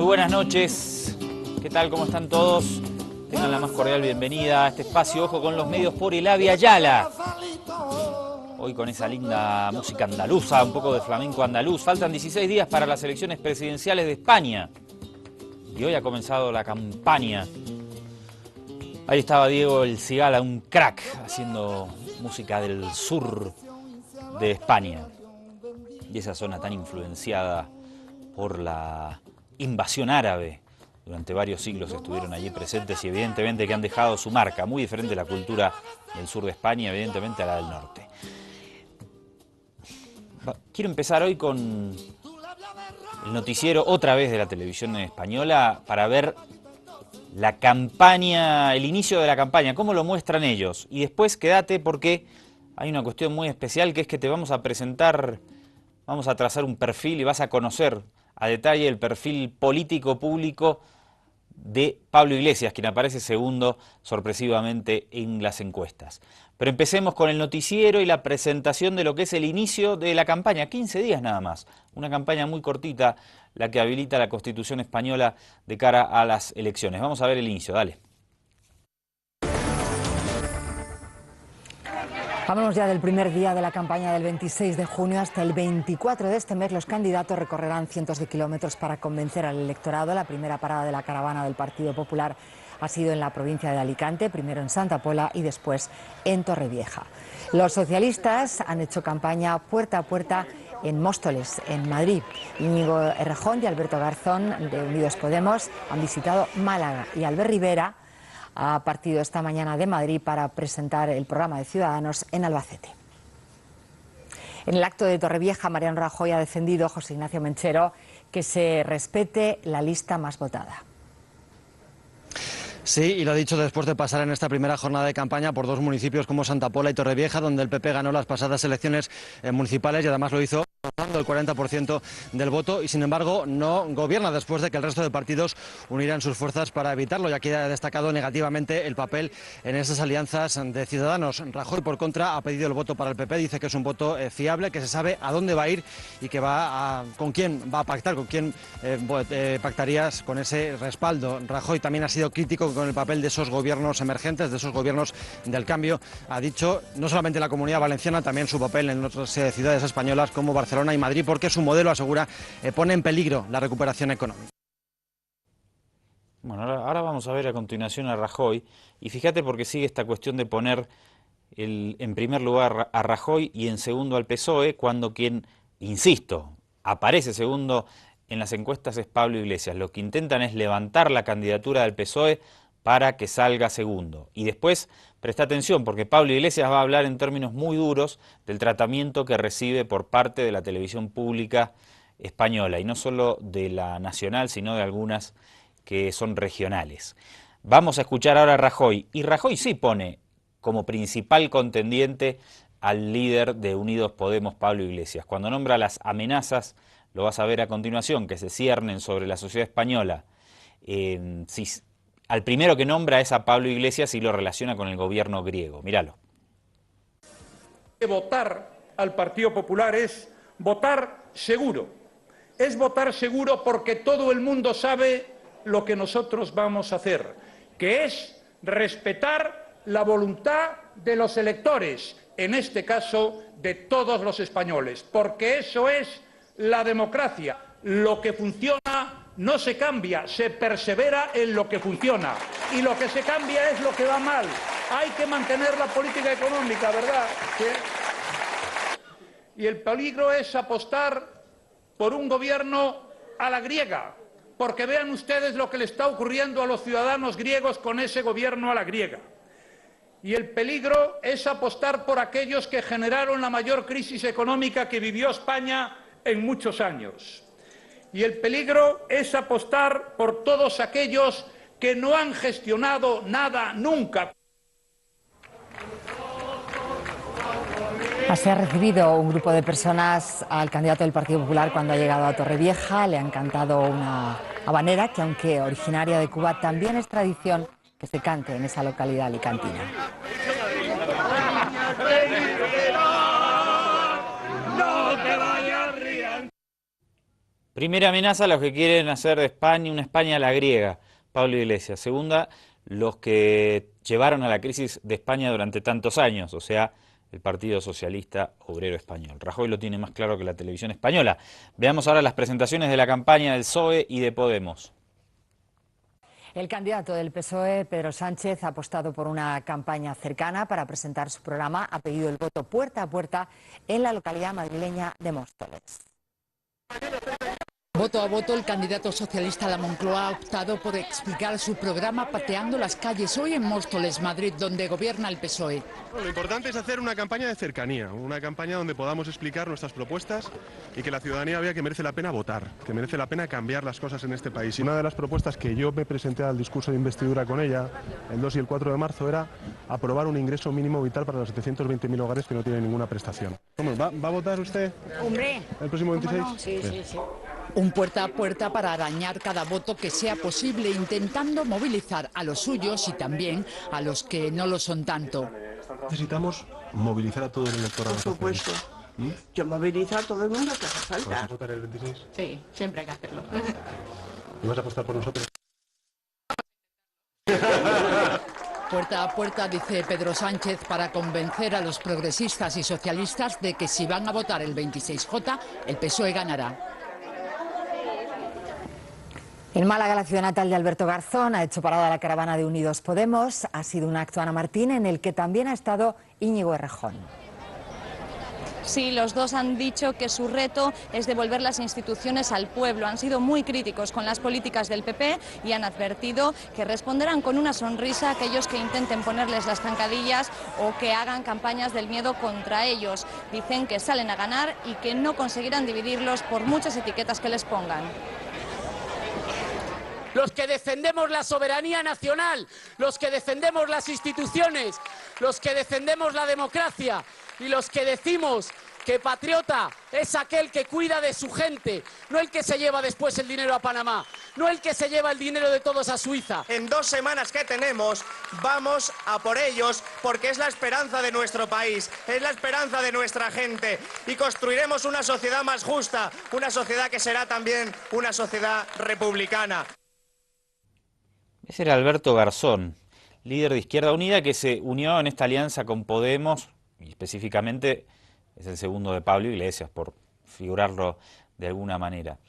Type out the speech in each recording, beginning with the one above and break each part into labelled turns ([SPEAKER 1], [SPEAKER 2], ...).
[SPEAKER 1] buenas noches. ¿Qué tal? ¿Cómo están todos? Tengan la más cordial bienvenida a este espacio Ojo con los Medios por Elavia Ayala. Hoy con esa linda música andaluza, un poco de flamenco andaluz. Faltan 16 días para las elecciones presidenciales de España. Y hoy ha comenzado la campaña. Ahí estaba Diego El Cigala, un crack, haciendo música del sur de España. Y esa zona tan influenciada por la invasión árabe. Durante varios siglos estuvieron allí presentes y evidentemente que han dejado su marca. Muy diferente la cultura del sur de España, evidentemente a la del norte. Quiero empezar hoy con el noticiero otra vez de la televisión española para ver la campaña, el inicio de la campaña, cómo lo muestran ellos. Y después quédate porque hay una cuestión muy especial que es que te vamos a presentar, vamos a trazar un perfil y vas a conocer a detalle el perfil político público de Pablo Iglesias, quien aparece segundo sorpresivamente en las encuestas. Pero empecemos con el noticiero y la presentación de lo que es el inicio de la campaña, 15 días nada más, una campaña muy cortita, la que habilita la Constitución española de cara a las elecciones. Vamos a ver el inicio, dale.
[SPEAKER 2] Vámonos ya del primer día de la campaña del 26 de junio hasta el 24 de este mes. Los candidatos recorrerán cientos de kilómetros para convencer al electorado. La primera parada de la caravana del Partido Popular ha sido en la provincia de Alicante, primero en Santa Pola y después en Torrevieja. Los socialistas han hecho campaña puerta a puerta en Móstoles, en Madrid. Íñigo Errejón y Alberto Garzón, de Unidos Podemos, han visitado Málaga y Albert Rivera ha partido esta mañana de Madrid para presentar el programa de Ciudadanos en Albacete. En el acto de Torrevieja, Mariano Rajoy ha defendido, José Ignacio Menchero, que se respete la lista más votada.
[SPEAKER 3] Sí, y lo ha dicho después de pasar en esta primera jornada de campaña por dos municipios como Santa Pola y Torrevieja, donde el PP ganó las pasadas elecciones municipales y además lo hizo el 40% del voto y sin embargo no gobierna después de que el resto de partidos unieran sus fuerzas para evitarlo, ya que ha destacado negativamente el papel en esas alianzas de Ciudadanos. Rajoy, por contra, ha pedido el voto para el PP, dice que es un voto fiable, que se sabe a dónde va a ir y que con quién va a pactar, con quién pactarías con ese respaldo. Rajoy también ha sido crítico con el papel de esos gobiernos emergentes, de esos gobiernos del cambio. Ha dicho no solamente la Comunidad Valenciana, también su papel en otras ciudades españolas como Barcelona y Madrid, porque su modelo, asegura, pone en peligro la recuperación económica.
[SPEAKER 1] Bueno, ahora vamos a ver a continuación a Rajoy, y fíjate porque sigue esta cuestión de poner en primer lugar a Rajoy y en segundo al PSOE, cuando quien, insisto, aparece segundo en las encuestas es Pablo Iglesias. Lo que intentan es levantar la candidatura del PSOE para que salga segundo. Y después, presta atención, porque Pablo Iglesias va a hablar en términos muy duros del tratamiento que recibe por parte de la televisión pública española, y no solo de la nacional, sino de algunas que son regionales. Vamos a escuchar ahora a Rajoy, y Rajoy sí pone como principal contendiente al líder de Unidos Podemos, Pablo Iglesias. Cuando nombra las amenazas, lo vas a ver a continuación, que se ciernen sobre la sociedad española, al primero que nombra es a Pablo Iglesias y lo relaciona con el gobierno griego. Míralo.
[SPEAKER 4] Votar al Partido Popular es votar seguro. Es votar seguro porque todo el mundo sabe lo que nosotros vamos a hacer, que es respetar la voluntad de los electores, en este caso de todos los españoles, porque eso es la democracia. Lo que funciona no se cambia, se persevera en lo que funciona. Y lo que se cambia es lo que va mal. Hay que mantener la política económica, ¿verdad? ¿Sí? Y el peligro es apostar por un gobierno a la griega, porque vean ustedes lo que le está ocurriendo a los ciudadanos griegos con ese gobierno a la griega. Y el peligro es apostar por aquellos que generaron la mayor crisis económica que vivió España en muchos años. Y el peligro es apostar por todos aquellos que no han gestionado nada nunca.
[SPEAKER 2] Así ha recibido un grupo de personas al candidato del Partido Popular cuando ha llegado a Torrevieja. Le han cantado una habanera que, aunque originaria de Cuba, también es tradición que se cante en esa localidad alicantina.
[SPEAKER 1] Primera amenaza, los que quieren hacer de España una España a la griega, Pablo Iglesias. Segunda, los que llevaron a la crisis de España durante tantos años, o sea, el Partido Socialista Obrero Español. Rajoy lo tiene más claro que la televisión española. Veamos ahora las presentaciones de la campaña del PSOE y de Podemos.
[SPEAKER 2] El candidato del PSOE, Pedro Sánchez, ha apostado por una campaña cercana para presentar su programa. Ha pedido el voto puerta a puerta en la localidad madrileña de Móstoles.
[SPEAKER 5] Voto a voto, el candidato socialista a la Moncloa ha optado por explicar su programa pateando las calles hoy en Móstoles, Madrid, donde gobierna el PSOE.
[SPEAKER 6] Lo importante es hacer una campaña de cercanía, una campaña donde podamos explicar nuestras propuestas y que la ciudadanía vea que merece la pena votar, que merece la pena cambiar las cosas en este país. Y una de las propuestas que yo me presenté al discurso de investidura con ella, el 2 y el 4 de marzo, era aprobar un ingreso mínimo vital para los 720.000 hogares que no tienen ninguna prestación. ¿Va a votar usted?
[SPEAKER 7] Hombre,
[SPEAKER 6] ¿El próximo 26?
[SPEAKER 7] No? Sí, sí, sí.
[SPEAKER 5] Un puerta a puerta para arañar cada voto que sea posible, intentando movilizar a los suyos y también a los que no lo son tanto.
[SPEAKER 6] Necesitamos movilizar a todo el electorado.
[SPEAKER 7] Por supuesto. Yo movilizo a todo el mundo que hace
[SPEAKER 6] ¿Vas a
[SPEAKER 7] falta.
[SPEAKER 6] votar el 26?
[SPEAKER 7] Sí, siempre hay que hacerlo.
[SPEAKER 6] ¿Y vas a apostar por nosotros?
[SPEAKER 5] Puerta a puerta, dice Pedro Sánchez, para convencer a los progresistas y socialistas de que si van a votar el 26J, el PSOE ganará.
[SPEAKER 2] En Málaga, la ciudad natal de Alberto Garzón ha hecho parada la caravana de Unidos Podemos. Ha sido un acto, Ana Martín, en el que también ha estado Íñigo Errejón.
[SPEAKER 8] Sí, los dos han dicho que su reto es devolver las instituciones al pueblo. Han sido muy críticos con las políticas del PP y han advertido que responderán con una sonrisa a aquellos que intenten ponerles las zancadillas o que hagan campañas del miedo contra ellos. Dicen que salen a ganar y que no conseguirán dividirlos por muchas etiquetas que les pongan.
[SPEAKER 9] Los que defendemos la soberanía nacional, los que defendemos las instituciones, los que defendemos la democracia y los que decimos que patriota es aquel que cuida de su gente, no el que se lleva después el dinero a Panamá, no el que se lleva el dinero de todos a Suiza.
[SPEAKER 10] En 2 semanas que tenemos, vamos a por ellos, porque es la esperanza de nuestro país, es la esperanza de nuestra gente, y construiremos una sociedad más justa, una sociedad que será también una sociedad republicana.
[SPEAKER 1] Ese era Alberto Garzón, líder de Izquierda Unida, que se unió en esta alianza con Podemos, y específicamente es el segundo de Pablo Iglesias, por figurarlo de alguna manera.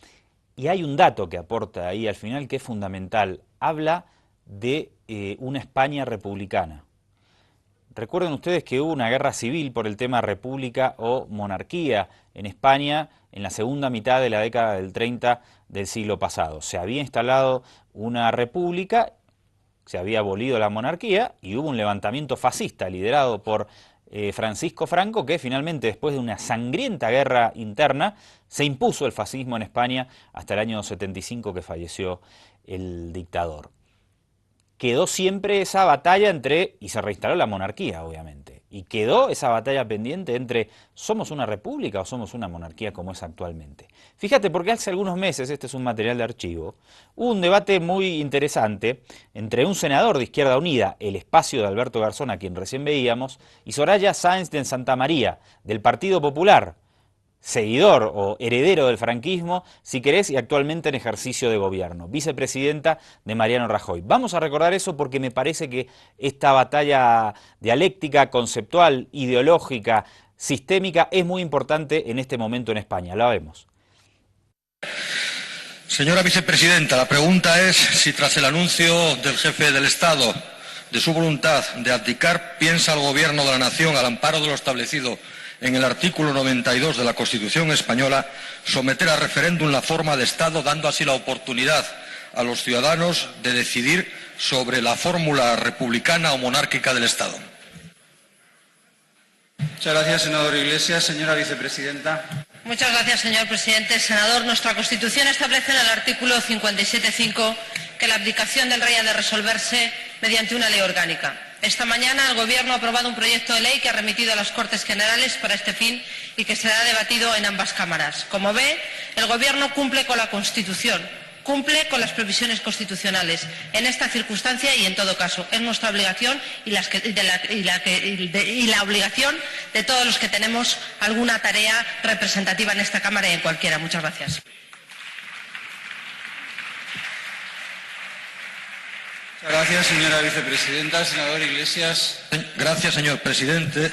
[SPEAKER 1] Y hay un dato que aporta ahí al final que es fundamental. Habla de una España republicana. Recuerden ustedes que hubo una guerra civil por el tema república o monarquía en España en la segunda mitad de la década del 30 del siglo pasado. Se había instalado una república, se había abolido la monarquía y hubo un levantamiento fascista liderado por Francisco Franco, que finalmente, después de una sangrienta guerra interna, se impuso el fascismo en España hasta el año 75, que falleció el dictador. Quedó siempre esa batalla y se reinstaló la monarquía, obviamente, y quedó esa batalla pendiente entre ¿somos una república o somos una monarquía como es actualmente? Fíjate, porque hace algunos meses, este es un material de archivo, hubo un debate muy interesante entre un senador de Izquierda Unida, el espacio de Alberto Garzón, a quien recién veíamos, y Soraya Sáenz de Santa María, del Partido Popular, seguidor o heredero del franquismo, si querés, y actualmente en ejercicio de gobierno, vicepresidenta de Mariano Rajoy. Vamos a recordar eso porque me parece que esta batalla dialéctica, conceptual, ideológica, sistémica, es muy importante en este momento en España. La vemos.
[SPEAKER 11] Señora vicepresidenta, la pregunta es si tras el anuncio del jefe del Estado de su voluntad de abdicar, piensa el Gobierno de la Nación, al amparo de lo establecido en el artículo 92 de la Constitución española, someter a referéndum la forma de Estado, dando así la oportunidad a los ciudadanos de decidir sobre la fórmula republicana o monárquica del Estado.
[SPEAKER 12] Muchas gracias, senador Iglesias. Señora vicepresidenta.
[SPEAKER 13] Muchas gracias, señor presidente. Senador, nuestra Constitución establece en el artículo 57.5 que la abdicación del rey ha de resolverse mediante una ley orgánica. Esta mañana el Gobierno ha aprobado un proyecto de ley que ha remitido a las Cortes Generales para este fin y que será debatido en ambas cámaras. Como ve, el Gobierno cumple con la Constitución, cumple con las previsiones constitucionales. En esta circunstancia y en todo caso es nuestra obligación y la obligación de todos los que tenemos alguna tarea representativa en esta Cámara y en cualquiera. Muchas gracias.
[SPEAKER 12] Gracias, señora vicepresidenta. Senador Iglesias.
[SPEAKER 11] Gracias, señor presidente.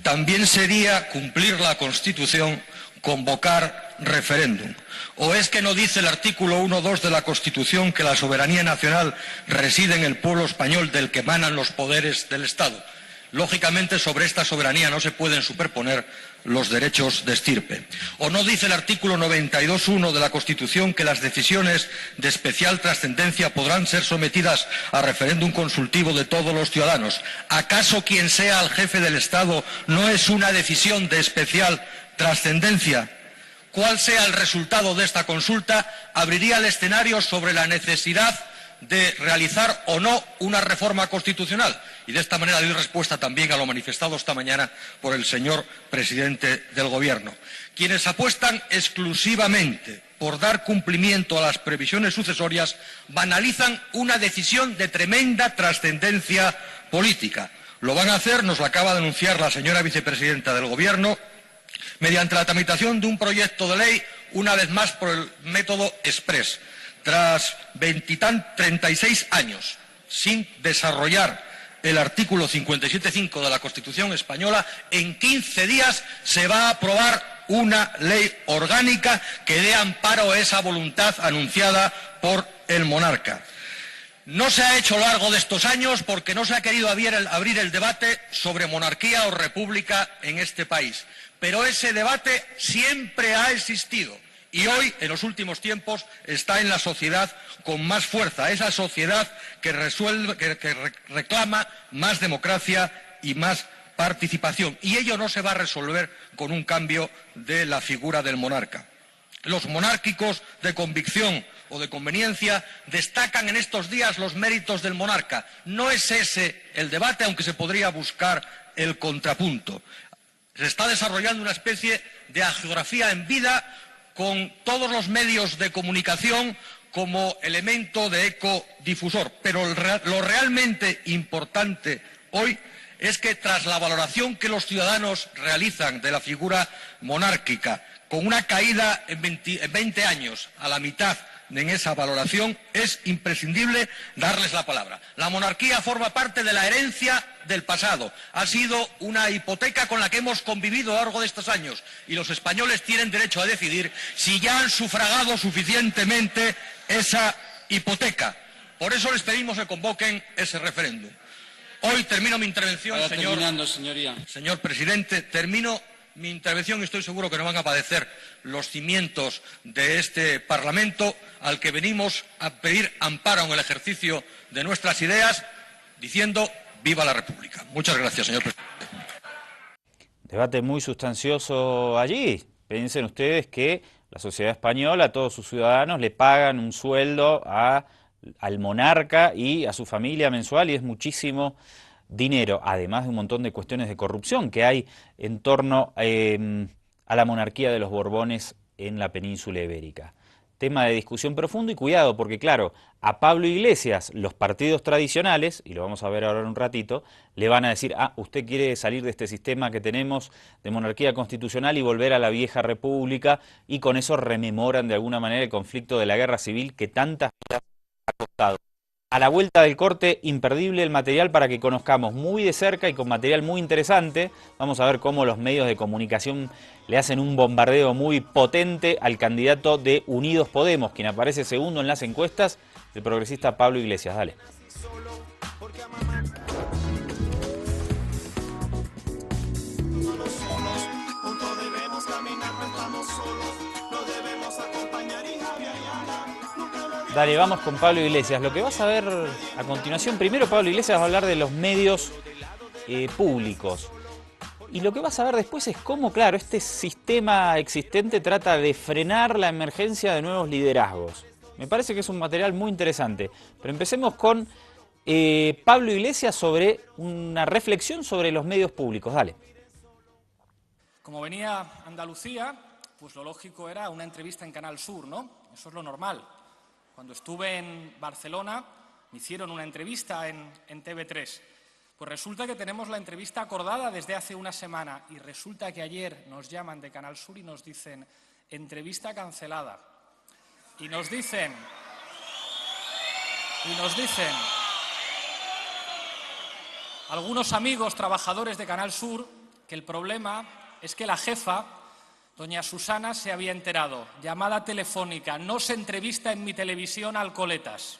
[SPEAKER 11] También sería cumplir la Constitución convocar referéndum. ¿O es que no dice el artículo 1.2 de la Constitución que la soberanía nacional reside en el pueblo español del que emanan los poderes del Estado? Lógicamente, sobre esta soberanía no se pueden superponer los derechos de estirpe. ¿O no dice el artículo 92.1 de la Constitución que las decisiones de especial trascendencia podrán ser sometidas a referéndum consultivo de todos los ciudadanos? ¿Acaso quien sea el jefe del Estado no es una decisión de especial trascendencia? Cuál sea el resultado de esta consulta abriría el escenario sobre la necesidad de realizar o no una reforma constitucional. Y de esta manera doy respuesta también a lo manifestado esta mañana por el señor presidente del Gobierno. Quienes apuestan exclusivamente por dar cumplimiento a las previsiones sucesorias banalizan una decisión de tremenda trascendencia política. Lo van a hacer, nos lo acaba de anunciar la señora vicepresidenta del Gobierno, mediante la tramitación de un proyecto de ley, una vez más por el método exprés. Tras 36 años sin desarrollar el artículo 57.5 de la Constitución española, en 15 días se va a aprobar una ley orgánica que dé amparo a esa voluntad anunciada por el monarca. No se ha hecho a lo largo de estos años porque no se ha querido abrir el debate sobre monarquía o república en este país. Pero ese debate siempre ha existido. Y hoy, en los últimos tiempos, está en la sociedad con más fuerza, esa sociedad que reclama más democracia y más participación. Y ello no se va a resolver con un cambio de la figura del monarca. Los monárquicos de convicción o de conveniencia destacan en estos días los méritos del monarca. No es ese el debate, aunque se podría buscar el contrapunto. Se está desarrollando una especie de hagiografía en vida con todos los medios de comunicación como elemento de ecodifusor. Pero lo realmente importante hoy es que tras la valoración que los ciudadanos realizan de la figura monárquica, con una caída en 20 años a la mitad en esa valoración, es imprescindible darles la palabra. La monarquía forma parte de la herencia del pasado. Ha sido una hipoteca con la que hemos convivido a lo largo de estos años y los españoles tienen derecho a decidir si ya han sufragado suficientemente esa hipoteca. Por eso les pedimos que convoquen ese referéndum. Hoy termino mi intervención, señor presidente, termino mi intervención y estoy seguro que no van a padecer los cimientos de este Parlamento al que venimos a pedir amparo en el ejercicio de nuestras ideas, diciendo ¡viva la República! Muchas gracias, señor presidente.
[SPEAKER 1] Debate muy sustancioso allí. Piensen ustedes que la sociedad española, a todos sus ciudadanos, le pagan un sueldo al monarca y a su familia mensual y es muchísimo dinero, además de un montón de cuestiones de corrupción que hay en torno a la monarquía de los Borbones en la península ibérica. Tema de discusión profundo y cuidado, porque claro, a Pablo Iglesias, los partidos tradicionales, y lo vamos a ver ahora en un ratito, le van a decir, usted quiere salir de este sistema que tenemos de monarquía constitucional y volver a la vieja república, y con eso rememoran de alguna manera el conflicto de la guerra civil que tantas vidas ha costado. A la vuelta del corte, imperdible el material para que conozcamos muy de cerca y con material muy interesante. Vamos a ver cómo los medios de comunicación le hacen un bombardeo muy potente al candidato de Unidos Podemos, quien aparece segundo en las encuestas, el progresista Pablo Iglesias. Dale. Dale, vamos con Pablo Iglesias. Lo que vas a ver a continuación, primero Pablo Iglesias va a hablar de los medios públicos. Y lo que vas a ver después es cómo, claro, este sistema existente trata de frenar la emergencia de nuevos liderazgos. Me parece que es un material muy interesante. Pero empecemos con Pablo Iglesias sobre una reflexión sobre los medios públicos. Dale.
[SPEAKER 14] Como venía Andalucía, pues lo lógico era una entrevista en Canal Sur, ¿no? Eso es lo normal. Cuando estuve en Barcelona, me hicieron una entrevista en TV3. Pues resulta que tenemos la entrevista acordada desde hace una semana y resulta que ayer nos llaman de Canal Sur y nos dicen entrevista cancelada. Y nos dicen algunos amigos trabajadores de Canal Sur que el problema es que la jefa, doña Susana, se había enterado. Llamada telefónica, no se entrevista en mi televisión a Alcoletas.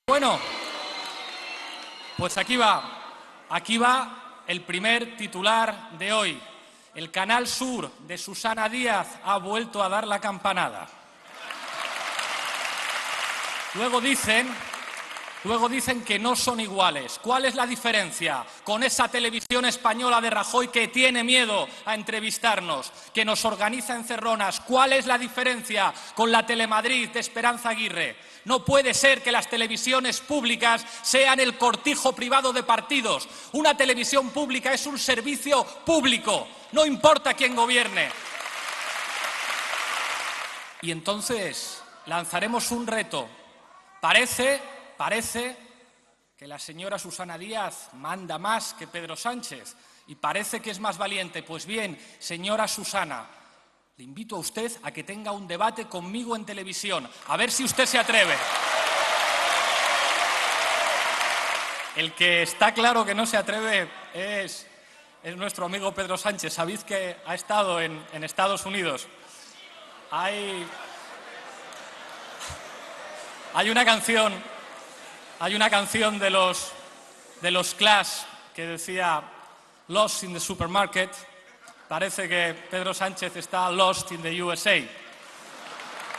[SPEAKER 14] Bueno, pues aquí va el primer titular de hoy. El Canal Sur de Susana Díaz ha vuelto a dar la campanada. Luego dicen que no son iguales. ¿Cuál es la diferencia con esa televisión española de Rajoy que tiene miedo a entrevistarnos, que nos organiza encerronas? ¿Cuál es la diferencia con la Telemadrid de Esperanza Aguirre? No puede ser que las televisiones públicas sean el cortijo privado de partidos. Una televisión pública es un servicio público, no importa quién gobierne. Y entonces lanzaremos un reto. Parece que la señora Susana Díaz manda más que Pedro Sánchez y parece que es más valiente. Pues bien, señora Susana, le invito a usted a que tenga un debate conmigo en televisión, a ver si usted se atreve. El que está claro que no se atreve es nuestro amigo Pedro Sánchez. Sabéis que ha estado en Estados Unidos. Hay una canción de los Clash que decía Lost in the Supermarket. Parece que Pedro Sánchez está lost in the USA.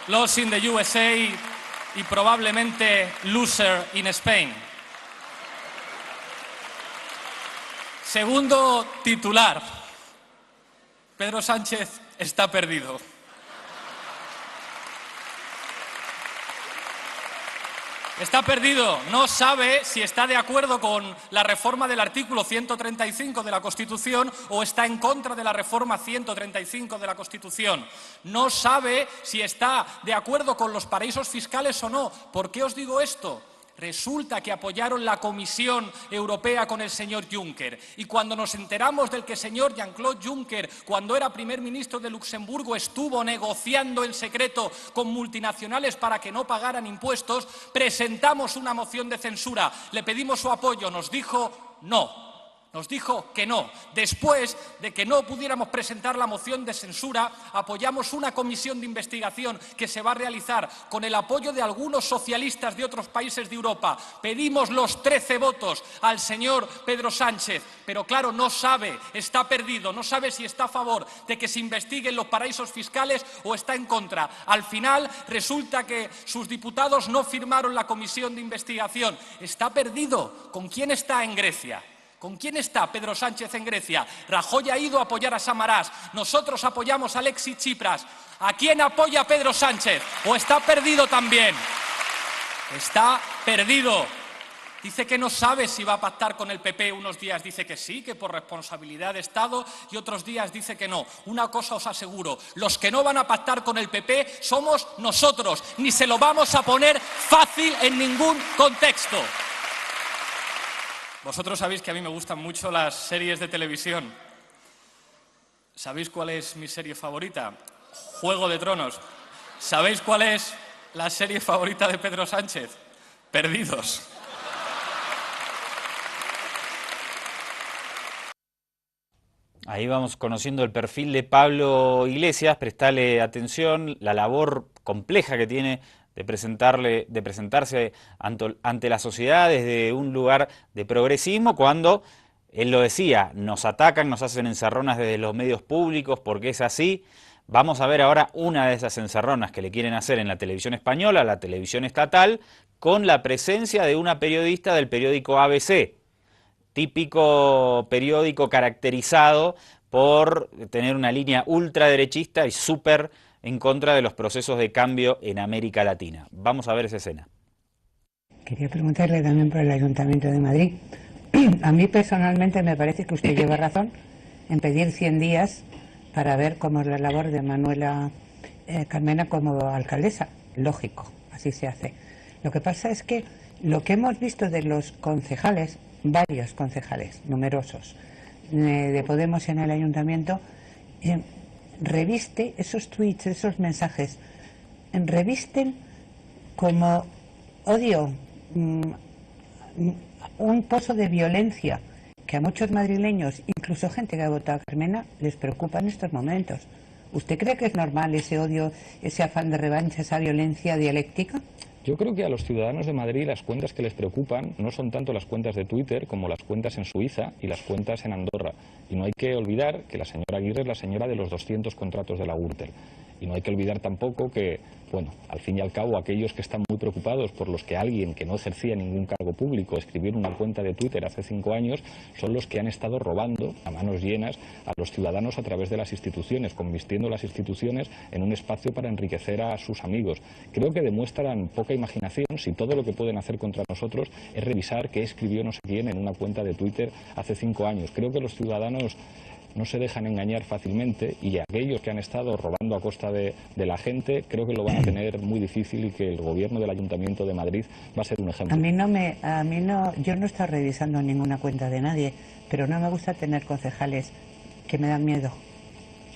[SPEAKER 14] Lost in the USA y probablemente loser in Spain. Segundo titular. Pedro Sánchez está perdido. Está perdido, no sabe si está de acuerdo con la reforma del artículo 135 de la Constitución o está en contra de la reforma 135 de la Constitución. No sabe si está de acuerdo con los paraísos fiscales o no. ¿Por qué os digo esto? Resulta que apoyaron la Comisión Europea con el señor Juncker. Y cuando nos enteramos del que el señor Jean-Claude Juncker, cuando era primer ministro de Luxemburgo, estuvo negociando en secreto con multinacionales para que no pagaran impuestos, presentamos una moción de censura. Le pedimos su apoyo. Nos dijo no. Nos dijo que no. Después de que no pudiéramos presentar la moción de censura, apoyamos una comisión de investigación que se va a realizar con el apoyo de algunos socialistas de otros países de Europa. Pedimos los 13 votos al señor Pedro Sánchez, pero claro, no sabe, está perdido, no sabe si está a favor de que se investiguen los paraísos fiscales o está en contra. Al final resulta que sus diputados no firmaron la comisión de investigación. Está perdido. ¿Con quién está en Grecia? ¿Con quién está Pedro Sánchez en Grecia? Rajoy ha ido a apoyar a Samaras. Nosotros apoyamos a Alexis Tsipras. ¿A quién apoya Pedro Sánchez? ¿O está perdido también? Está perdido. Dice que no sabe si va a pactar con el PP. Unos días dice que sí, que por responsabilidad de Estado, y otros días dice que no. Una cosa os aseguro, los que no van a pactar con el PP somos nosotros. Ni se lo vamos a poner fácil en ningún contexto. Vosotros sabéis que a mí me gustan mucho las series de televisión. ¿Sabéis cuál es mi serie favorita? Juego de Tronos. ¿Sabéis cuál es la serie favorita de Pedro Sánchez? Perdidos.
[SPEAKER 1] Ahí vamos conociendo el perfil de Pablo Iglesias. Prestale atención, la labor compleja que tiene de presentarse ante la sociedad desde un lugar de progresismo, cuando él lo decía, nos atacan, nos hacen encerronas desde los medios públicos porque es así. Vamos a ver ahora una de esas encerronas que le quieren hacer en la televisión española, la televisión estatal, con la presencia de una periodista del periódico ABC, típico periódico caracterizado por tener una línea ultraderechista y súper en contra de los procesos de cambio en América Latina. Vamos a ver esa escena.
[SPEAKER 15] Quería preguntarle también por el Ayuntamiento de Madrid. A mí personalmente me parece que usted lleva razón en pedir 100 días para ver cómo es la labor de Manuela Carmena como alcaldesa. Lógico, así se hace. Lo que pasa es que lo que hemos visto de los concejales, varios concejales, numerosos, de Podemos en el Ayuntamiento, reviste esos tweets, esos mensajes, revisten como odio, un pozo de violencia que a muchos madrileños, incluso gente que ha votado a Carmena, les preocupa en estos momentos. ¿Usted cree que es normal ese odio, ese afán de revancha, esa violencia dialéctica?
[SPEAKER 16] Yo creo que a los ciudadanos de Madrid las cuentas que les preocupan no son tanto las cuentas de Twitter como las cuentas en Suiza y las cuentas en Andorra. Y no hay que olvidar que la señora Aguirre es la señora de los 200 contratos de la Gürtel. Y no hay que olvidar tampoco que, bueno, al fin y al cabo, aquellos que están muy preocupados por los que alguien que no ejercía ningún cargo público escribiera una cuenta de Twitter hace 5 años, son los que han estado robando a manos llenas a los ciudadanos a través de las instituciones, convirtiendo las instituciones en un espacio para enriquecer a sus amigos. Creo que demuestran poca imaginación si todo lo que pueden hacer contra nosotros es revisar qué escribió no sé quién en una cuenta de Twitter hace 5 años. Creo que los ciudadanos no se dejan engañar fácilmente y aquellos que han estado robando a costa de la gente creo que lo van a tener muy difícil y que el gobierno del Ayuntamiento de Madrid va a ser un ejemplo.
[SPEAKER 15] Yo no estoy revisando ninguna cuenta de nadie, pero no me gusta tener concejales que me dan miedo.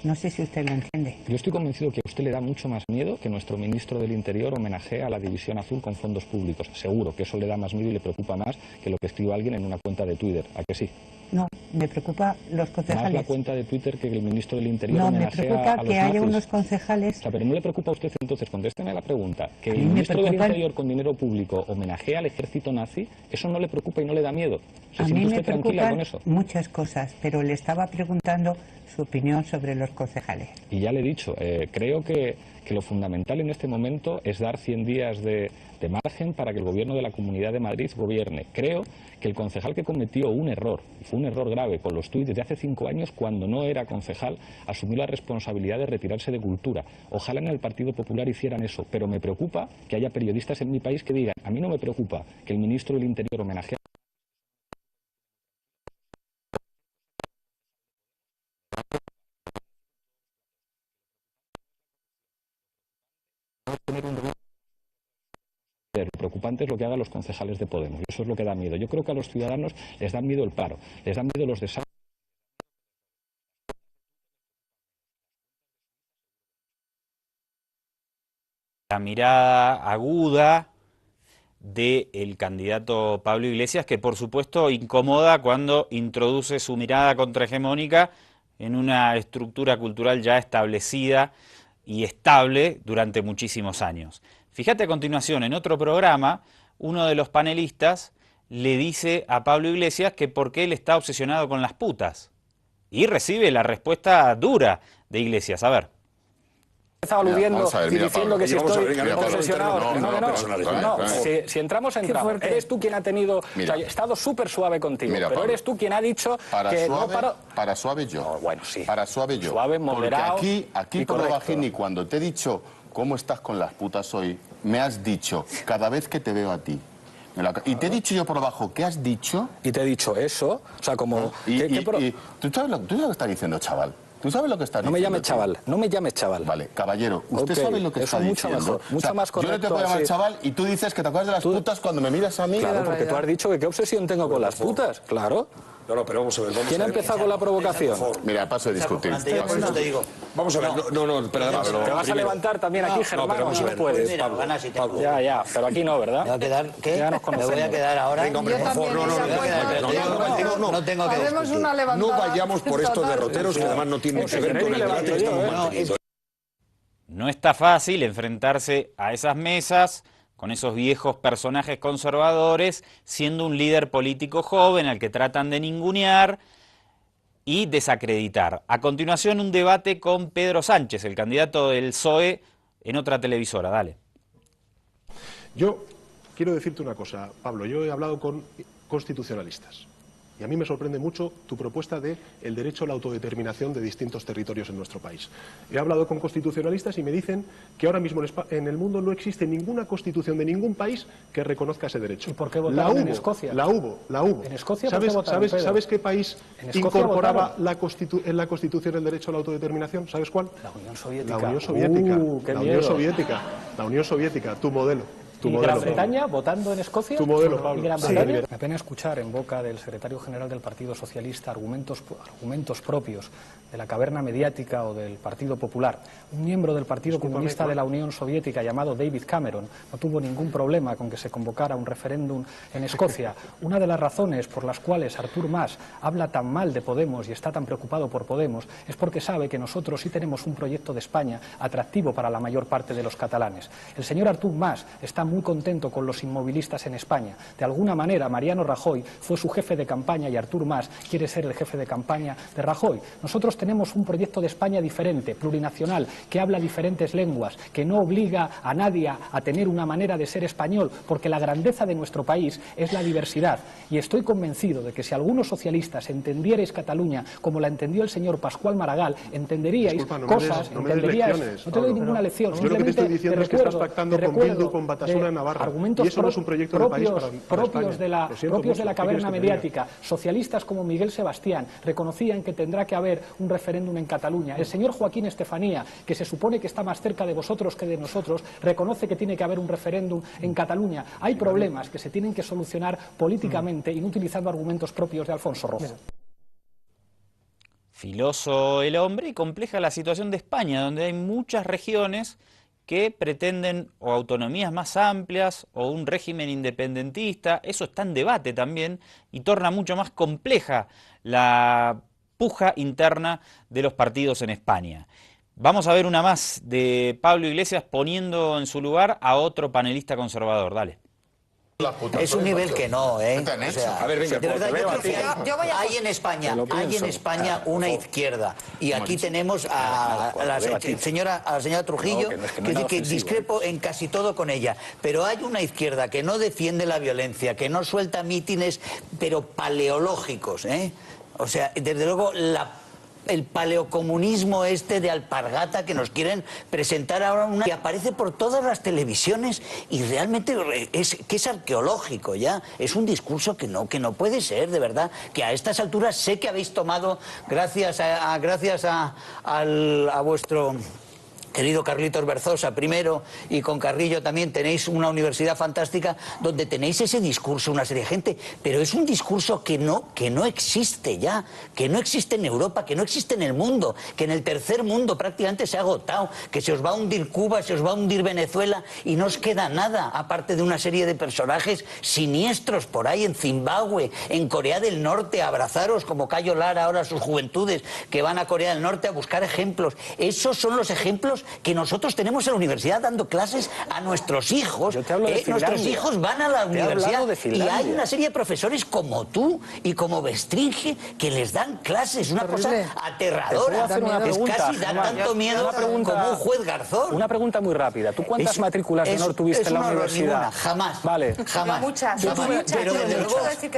[SPEAKER 15] No sé si usted lo entiende.
[SPEAKER 16] Yo estoy convencido que a usted le da mucho más miedo que nuestro ministro del Interior homenajee a la División Azul con fondos públicos. Seguro que eso le da más miedo y le preocupa más que lo que escriba alguien en una cuenta de Twitter. ¿A que sí?
[SPEAKER 15] No, me preocupa los concejales.
[SPEAKER 16] Más la cuenta de Twitter que el ministro del Interior homenajea a los nazis.
[SPEAKER 15] No, me preocupa que haya unos concejales...
[SPEAKER 16] O sea, pero ¿no le preocupa a usted entonces? Contésteme a la pregunta. Que el ministro del Interior con dinero público homenajea al ejército nazi, ¿eso no le preocupa y no le da miedo?
[SPEAKER 15] A mí me preocupan muchas cosas, pero le estaba preguntando su opinión sobre los concejales.
[SPEAKER 16] Y ya le he dicho, creo que lo fundamental en este momento es dar 100 días de margen para que el gobierno de la Comunidad de Madrid gobierne. Creo que el concejal que cometió un error, y fue un error grave, con los tuits de hace 5 años, cuando no era concejal, asumió la responsabilidad de retirarse de cultura. Ojalá en el Partido Popular hicieran eso, pero me preocupa que haya periodistas en mi país que digan, a mí no me preocupa que el ministro del Interior homenajee Lo preocupante es lo que hagan los concejales de Podemos, y eso es lo que da miedo. Yo creo que a los ciudadanos les da miedo el paro, les dan miedo los desastres.
[SPEAKER 1] La mirada aguda del candidato Pablo Iglesias, que por supuesto incomoda cuando introduce su mirada contrahegemónica en una estructura cultural ya establecida y estable durante muchísimos años. Fíjate a continuación, en otro programa, uno de los panelistas le dice a Pablo Iglesias que por qué él está obsesionado con las putas. Y recibe la respuesta dura de Iglesias. A ver.
[SPEAKER 17] Estaba aludiendo y diciendo que si estoy obsesionado. Si entramos, entramos. Eres tú quien ha tenido... O sea, he estado súper suave contigo, pero eres tú quien ha dicho que no paro...
[SPEAKER 18] Para suave yo.
[SPEAKER 17] No, bueno, sí.
[SPEAKER 18] Para suave yo.
[SPEAKER 17] Suave, moderado.
[SPEAKER 18] Porque aquí por Bajini, cuando te he dicho cómo estás con las putas hoy, me has dicho cada vez que te veo a ti. Y te he dicho yo por abajo, ¿qué has dicho?
[SPEAKER 17] Y te he dicho eso, o sea, como...
[SPEAKER 18] ¿Tú sabes lo que está diciendo, chaval? ¿Tú sabes lo que está diciendo?
[SPEAKER 17] No me llames chaval, no me llames chaval.
[SPEAKER 18] Vale, caballero, usted sabe lo que está diciendo.
[SPEAKER 17] Mucho mejor, mucho más correcto.
[SPEAKER 18] Yo no te puedo llamar chaval y tú dices que te acuerdas de las putas cuando me miras a mí.
[SPEAKER 17] Claro, porque tú has dicho que qué obsesión tengo con las putas, claro.
[SPEAKER 19] No, pero vamos a ver.
[SPEAKER 17] ¿Quién ha empezado con la provocación?
[SPEAKER 18] Mira, paso de discutir.
[SPEAKER 19] Vamos a ver, no, espera.
[SPEAKER 17] Te vas a levantar también aquí, Germán,
[SPEAKER 19] pero vamos a ver.
[SPEAKER 17] puedes, Pablo. Ya, pero aquí no, ¿verdad?
[SPEAKER 20] ¿Me va a quedar qué?
[SPEAKER 17] Ya nos conocemos.
[SPEAKER 20] ¿Me voy a quedar ahora?
[SPEAKER 19] Venga, hombre, por favor,
[SPEAKER 20] no tengo que discutir.
[SPEAKER 19] No vayamos por estos derroteros que además no tienen que ver con el debate que estamos manteniendo.
[SPEAKER 1] No está fácil enfrentarse a esas mesas con esos viejos personajes conservadores, siendo un líder político joven al que tratan de ningunear y desacreditar. A continuación, un debate con Pedro Sánchez, el candidato del PSOE, en otra televisora. Dale.
[SPEAKER 6] Yo quiero decirte una cosa, Pablo. Yo he hablado con constitucionalistas. Y a mí me sorprende mucho tu propuesta de el derecho a la autodeterminación de distintos territorios en nuestro país. He hablado con constitucionalistas y me dicen que ahora mismo en el mundo no existe ninguna constitución de ningún país que reconozca ese derecho.
[SPEAKER 17] ¿Y por qué votaron en Escocia?
[SPEAKER 6] La hubo.
[SPEAKER 17] ¿En Escocia por qué votaron, Pedro?
[SPEAKER 6] ¿Sabes qué país incorporaba en la Constitución el derecho a la autodeterminación? ¿Sabes cuál?
[SPEAKER 17] La Unión Soviética.
[SPEAKER 6] La Unión Soviética. La Unión Soviética, tu modelo. Tu
[SPEAKER 17] ¿Y
[SPEAKER 6] modelo,
[SPEAKER 17] Gran Bretaña votando en Escocia?
[SPEAKER 6] Tu modelo, Pablo.
[SPEAKER 17] ¿Y Gran
[SPEAKER 6] Sí.
[SPEAKER 17] Bretaña? Me apena escuchar en boca del secretario general del Partido Socialista argumentos propios de la caverna mediática o del Partido Popular. Un miembro del Partido Comunista de la Unión Soviética llamado David Cameron no tuvo ningún problema con que se convocara un referéndum en Escocia. Una de las razones por las cuales Artur Mas habla tan mal de Podemos y está tan preocupado por Podemos es porque sabe que nosotros sí tenemos un proyecto de España atractivo para la mayor parte de los catalanes. El señor Artur Mas está muy contento con los inmovilistas en España. De alguna manera, Mariano Rajoy fue su jefe de campaña y Artur Mas quiere ser el jefe de campaña de Rajoy. Nosotros tenemos un proyecto de España diferente, plurinacional, que habla diferentes lenguas, que no obliga a nadie a tener una manera de ser español, porque la grandeza de nuestro país es la diversidad. Y estoy convencido de que si algunos socialistas entendierais Cataluña como la entendió el señor Pascual Maragall, entenderíais cosas, entenderíais... No te doy ninguna lección.
[SPEAKER 6] Yo lo que te estoy diciendo es que estás pactando con Bildu, con Batasuna en Navarra.
[SPEAKER 17] Argumentos
[SPEAKER 6] y eso no es un proyecto de país
[SPEAKER 17] propios de la caverna mediática. Socialistas como Miguel Sebastián reconocían que tendrá que haber un referéndum en Cataluña. El señor Joaquín Estefanía, que se supone que está más cerca de vosotros que de nosotros, reconoce que tiene que haber un referéndum en Cataluña. Hay problemas que se tienen que solucionar políticamente y no utilizando argumentos propios de Alfonso Rojo.
[SPEAKER 1] Filoso el hombre y compleja la situación de España, donde hay muchas regiones que pretenden o autonomías más amplias o un régimen independentista. Eso está en debate también y torna mucho más compleja la puja interna de los partidos en España. Vamos a ver una más de Pablo Iglesias poniendo en su lugar a otro panelista conservador. Dale.
[SPEAKER 20] Es un nivel que no, ¿eh? O sea,
[SPEAKER 19] a ver, venga,
[SPEAKER 20] de verdad, yo creo que hay en España una izquierda y aquí tenemos a la señora Trujillo, que discrepo en casi todo con ella, pero hay una izquierda que no defiende la violencia, que no suelta mítines, pero paleológicos, ¿eh? O sea, desde luego el paleocomunismo este de alpargata que nos quieren presentar ahora, que aparece por todas las televisiones y realmente es arqueológico ya, es un discurso que no puede ser, de verdad, que a estas alturas sé que habéis tomado, gracias a vuestro querido Carlitos Berzosa primero, y con Carrillo también tenéis una universidad fantástica donde tenéis ese discurso, una serie de gente, pero es un discurso que no existe ya, que no existe en Europa, que no existe en el mundo, que en el tercer mundo prácticamente se ha agotado, que se os va a hundir Cuba, se os va a hundir Venezuela y no os queda nada, aparte de una serie de personajes siniestros por ahí en Zimbabue, en Corea del Norte, a abrazaros como Cayo Lara ahora a sus juventudes que van a Corea del Norte a buscar ejemplos. Esos son los ejemplos que nosotros tenemos en la universidad dando clases a nuestros hijos. Nuestros hijos van a la universidad y hay una serie de profesores como tú y como Bestringe que les dan clases, una cosa aterradora. Es casi da tanto miedo como un juez Garzón.
[SPEAKER 17] Una pregunta muy rápida. ¿Tú cuántas matrículas de honor tuviste en la universidad?
[SPEAKER 20] Ninguna, jamás.
[SPEAKER 17] Vale.
[SPEAKER 20] Jamás.
[SPEAKER 17] Yo tuve,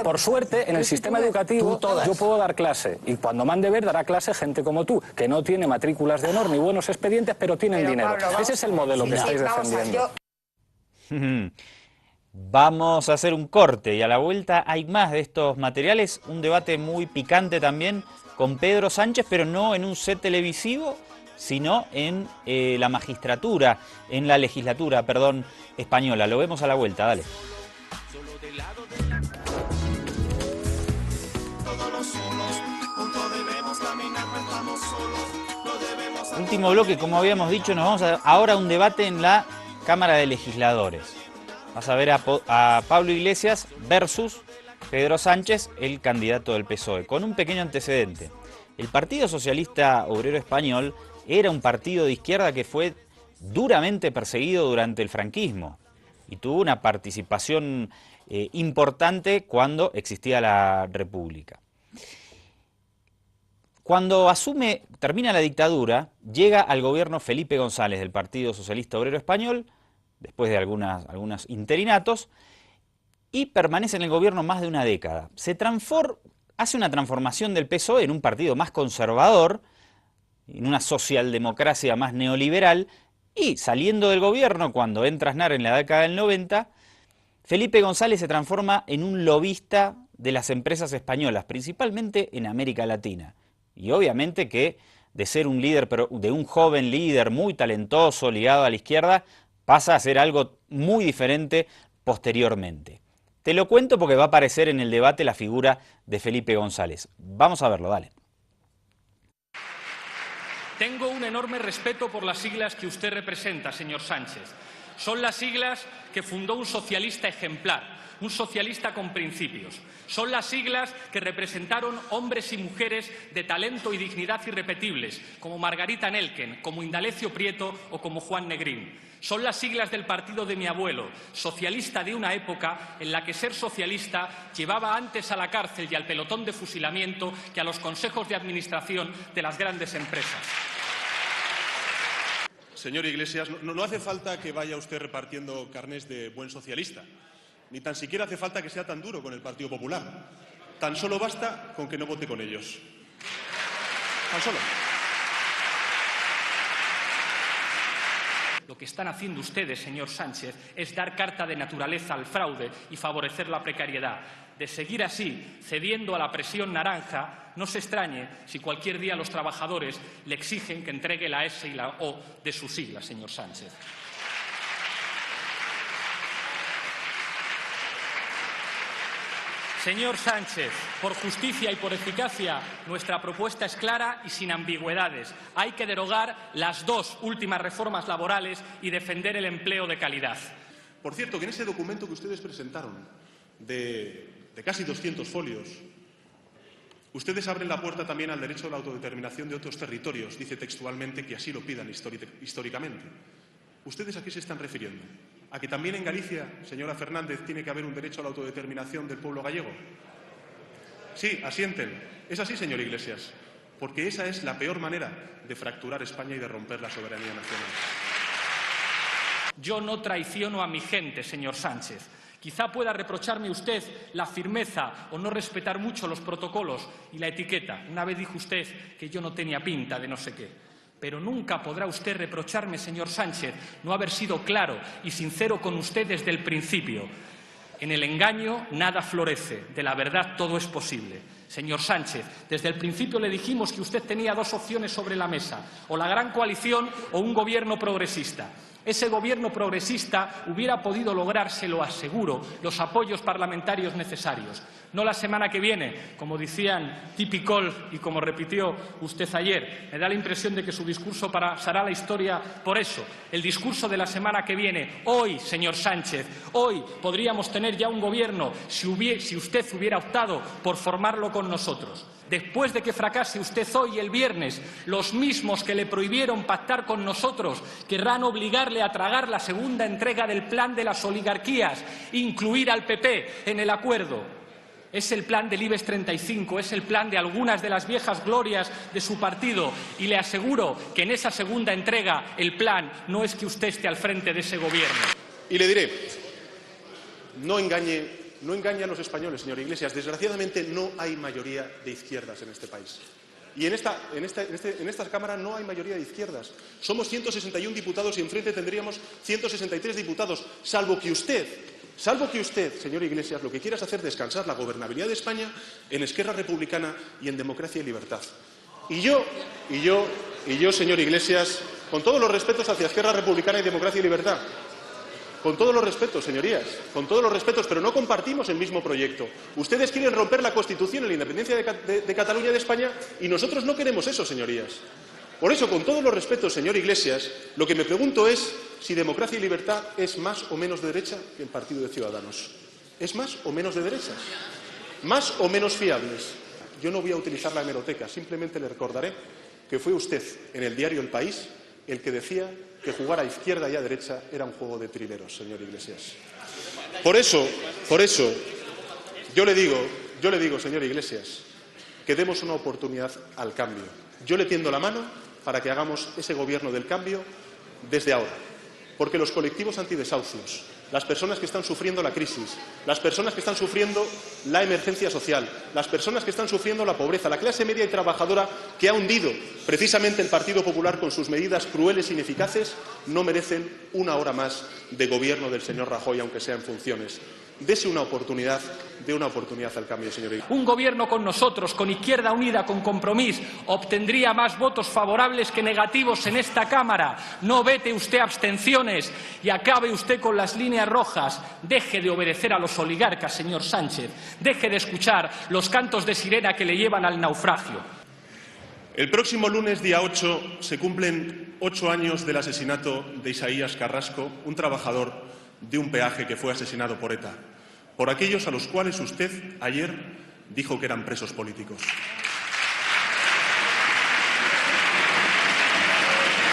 [SPEAKER 17] por suerte, en el sistema educativo yo puedo dar clase y cuando mande ver dará clase gente como tú, que no tiene matrículas de honor ni buenos expedientes, pero tienen dinero. Pablo, ese es el modelo que estáis defendiendo.
[SPEAKER 1] Vamos a hacer un corte y a la vuelta hay más de estos materiales, un debate muy picante también con Pedro Sánchez, pero no en un set televisivo, sino en la magistratura, en la legislatura, perdón, española. Lo vemos a la vuelta, dale. Último bloque, como habíamos dicho, nos vamos ahora a un debate en la Cámara de Legisladores. Vas a ver a Pablo Iglesias versus Pedro Sánchez, el candidato del PSOE, con un pequeño antecedente. El Partido Socialista Obrero Español era un partido de izquierda que fue duramente perseguido durante el franquismo y tuvo una participación importante cuando existía la República. Cuando termina la dictadura, llega al gobierno Felipe González del Partido Socialista Obrero Español, después de algunos interinatos, y permanece en el gobierno más de una década. Hace una transformación del PSOE en un partido más conservador, en una socialdemocracia más neoliberal, y saliendo del gobierno, cuando entra Aznar en la década del 90, Felipe González se transforma en un lobista de las empresas españolas, principalmente en América Latina. Y obviamente que de ser un líder, pero de un joven líder muy talentoso, ligado a la izquierda, pasa a ser algo muy diferente posteriormente. Te lo cuento porque va a aparecer en el debate la figura de Felipe González. Vamos a verlo, dale.
[SPEAKER 14] Tengo un enorme respeto por las siglas que usted representa, señor Sánchez. Son las siglas que fundó un socialista ejemplar, un socialista con principios. Son las siglas que representaron hombres y mujeres de talento y dignidad irrepetibles, como Margarita Nelken, como Indalecio Prieto o como Juan Negrín. Son las siglas del partido de mi abuelo, socialista de una época en la que ser socialista llevaba antes a la cárcel y al pelotón de fusilamiento que a los consejos de administración de las grandes empresas.
[SPEAKER 6] Señor Iglesias, no hace falta que vaya usted repartiendo carnés de buen socialista, ni tan siquiera hace falta que sea tan duro con el Partido Popular. Tan solo basta con que no vote con ellos. Tan solo.
[SPEAKER 14] Lo que están haciendo ustedes, señor Sánchez, es dar carta de naturaleza al fraude y favorecer la precariedad. De seguir así, cediendo a la presión naranja, no se extrañe si cualquier día los trabajadores le exigen que entregue la S y la O de sus siglas, señor Sánchez. Señor Sánchez, por justicia y por eficacia, nuestra propuesta es clara y sin ambigüedades. Hay que derogar las dos últimas reformas laborales y defender el empleo de calidad.
[SPEAKER 6] Por cierto, que en ese documento que ustedes presentaron, de casi 200 folios, ustedes abren la puerta también al derecho a la autodeterminación de otros territorios. Dice textualmente que así lo pidan históricamente. ¿Ustedes a qué se están refiriendo? ¿A que también en Galicia, señora Fernández, tiene que haber un derecho a la autodeterminación del pueblo gallego? Sí, asienten. Es así, señor Iglesias, porque esa es la peor manera de fracturar España y de romper la soberanía nacional.
[SPEAKER 14] Yo no traiciono a mi gente, señor Sánchez. Quizá pueda reprocharme usted la firmeza o no respetar mucho los protocolos y la etiqueta. Una vez dijo usted que yo no tenía pinta de no sé qué. Pero nunca podrá usted reprocharme, señor Sánchez, no haber sido claro y sincero con usted desde el principio. En el engaño nada florece, de la verdad todo es posible. Señor Sánchez, desde el principio le dijimos que usted tenía dos opciones sobre la mesa, o la gran coalición o un gobierno progresista. Ese gobierno progresista hubiera podido lograr, se lo aseguro, los apoyos parlamentarios necesarios. No la semana que viene, como decían Tipicol y como repitió usted ayer. Me da la impresión de que su discurso pasará a la historia por eso. El discurso de la semana que viene. Hoy, señor Sánchez, hoy podríamos tener ya un gobierno si usted hubiera optado por formarlo con nosotros. Después de que fracase usted hoy, el viernes, los mismos que le prohibieron pactar con nosotros querrán obligarle a tragar la segunda entrega del plan de las oligarquías, incluir al PP en el acuerdo. Es el plan del IBEX 35, es el plan de algunas de las viejas glorias de su partido y le aseguro que en esa segunda entrega el plan no es que usted esté al frente de ese gobierno.
[SPEAKER 6] Y le diré, no engañe a los españoles, señor Iglesias. Desgraciadamente no hay mayoría de izquierdas en este país. Y en esta Cámara no hay mayoría de izquierdas. Somos 161 diputados y enfrente tendríamos 163 diputados, salvo que usted, señor Iglesias, lo que quiera es hacer descansar la gobernabilidad de España en Esquerra Republicana y en Democracia y Libertad. Y yo, señor Iglesias, con todos los respetos hacia Esquerra Republicana y Democracia y Libertad, con todos los respetos, señorías, con todos los respetos, pero no compartimos el mismo proyecto. Ustedes quieren romper la Constitución y la independencia de Cataluña y de España y nosotros no queremos eso, señorías. Por eso, con todos los respetos, señor Iglesias, lo que me pregunto es si Democracia y Libertad es más o menos de derecha que el Partido de Ciudadanos. ¿Es más o menos de derecha? ¿Más o menos fiables? Yo no voy a utilizar la hemeroteca, simplemente le recordaré que fue usted, en el diario El País, el que decía que jugar a izquierda y a derecha era un juego de trileros, señor Iglesias. Por eso, yo le digo, señor Iglesias, que demos una oportunidad al cambio. Yo le tiendo la mano para que hagamos ese gobierno del cambio desde ahora, porque los colectivos antidesahucios, las personas que están sufriendo la crisis, las personas que están sufriendo la emergencia social, las personas que están sufriendo la pobreza, la clase media y trabajadora que ha hundido precisamente el Partido Popular con sus medidas crueles e ineficaces, no merecen una hora más de gobierno del señor Rajoy, aunque sea en funciones. Dese una oportunidad, dé una oportunidad al cambio, señor Iglesias.
[SPEAKER 14] Un gobierno con nosotros, con Izquierda Unida, con Compromís, obtendría más votos favorables que negativos en esta Cámara. No vete usted abstenciones y acabe usted con las líneas rojas. Deje de obedecer a los oligarcas, señor Sánchez. Deje de escuchar los cantos de sirena que le llevan al naufragio.
[SPEAKER 6] El próximo lunes, día 8, se cumplen 8 años del asesinato de Isaías Carrasco, un trabajador de un peaje que fue asesinado por ETA, por aquellos a los cuales usted ayer dijo que eran presos políticos.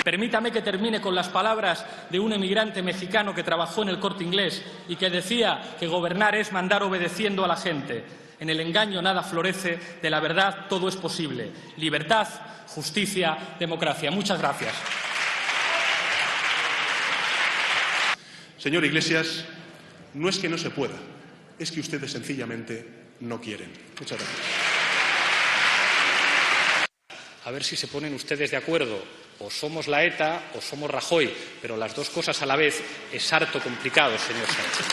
[SPEAKER 14] Permítame que termine con las palabras de un emigrante mexicano que trabajó en el Corte Inglés y que decía que gobernar es mandar obedeciendo a la gente. En el engaño nada florece, de la verdad todo es posible. Libertad, justicia, democracia. Muchas gracias.
[SPEAKER 6] Señor Iglesias, no es que no se pueda, es que ustedes sencillamente no quieren. Muchas gracias.
[SPEAKER 14] A ver si se ponen ustedes de acuerdo. O somos la ETA o somos Rajoy, pero las dos cosas a la vez es harto complicado, señor Sánchez.